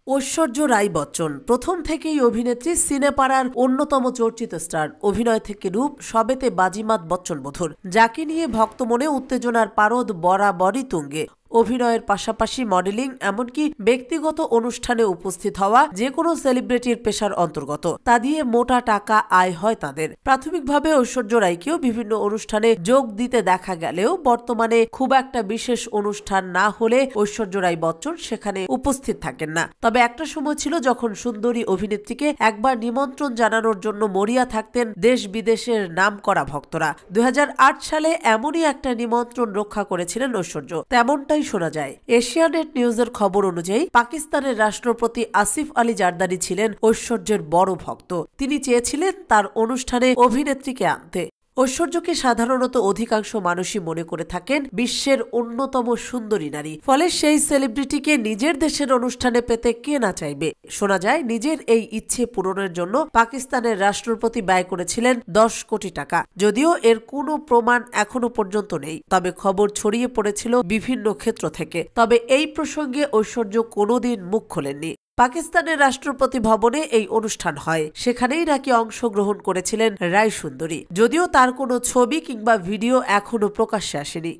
ঐশ্বর্য রাই বচ্চন প্রথম থেকেই অভিনেত্রী, সিনেপাড়ার অন্যতম চর্চিত স্টার। অভিনয় থেকে রূপ সবেতে বাজিমাত বচ্চন বধূর, যাকে নিয়ে ভক্ত মনে উত্তেজনার পারদ বরাবরই তুঙ্গে। অভিনয়ের পাশাপাশি মডেলিং, এমনকি ব্যক্তিগত অনুষ্ঠানে উপস্থিত হওয়া যে কোনো সেলিব্রিটির পেশার অন্তর্গত। তা দিয়ে মোটা টাকা আয় হয় তাদের। প্রাথমিকভাবে ঐশ্বর্য রাইকেও বিভিন্ন অনুষ্ঠানে যোগ দিতে দেখা গেলেও বর্তমানে খুব একটা বিশেষ অনুষ্ঠান না হলে ঐশ্বর্য রাই বচ্চন সেখানে উপস্থিত থাকেন না। তবে একটা সময় ছিল যখন সুন্দরী অভিনেত্রীকে একবার নিমন্ত্রণ জানানোর জন্য মরিয়া থাকতেন দেশ বিদেশের নামকরা ভক্তরা। 2008 সালে এমনই একটা নিমন্ত্রণ রক্ষা করেছিলেন ঐশ্বর্য। তেমনটাই শোনা যায়। এশিয়ানেট নিউজের খবর অনুযায়ী পাকিস্তানের রাষ্ট্রপতি আসিফ আলী জারদারি ছিলেন ঐশ্বর্যের বড় ভক্ত। তিনি চেয়েছিলেন তার অনুষ্ঠানে অভিনেত্রীকে আনতে। ঐশ্বর্যকে সাধারণত অধিকাংশ মানুষই মনে করে থাকেন বিশ্বের অন্যতম সুন্দরী নারী। ফলে সেই সেলিব্রিটিকে নিজের দেশের অনুষ্ঠানে পেতে কে না চাইবে। শোনা যায় নিজের এই ইচ্ছে পূরণের জন্য পাকিস্তানের রাষ্ট্রপতি ব্যয় করেছিলেন 10 কোটি টাকা। যদিও এর কোনো প্রমাণ এখনো পর্যন্ত নেই, তবে খবর ছড়িয়ে পড়েছিল বিভিন্ন ক্ষেত্র থেকে। তবে এই প্রসঙ্গে ঐশ্বর্য কোনোদিন মুখ খোলেননি। পাকিস্তানের রাষ্ট্রপতি ভবনে এই অনুষ্ঠান হয়, সেখানেই নাকি অংশগ্রহণ করেছিলেন রায় সুন্দরী, যদিও তার কোনো ছবি কিংবা ভিডিও এখনো প্রকাশ্যে আসেনি।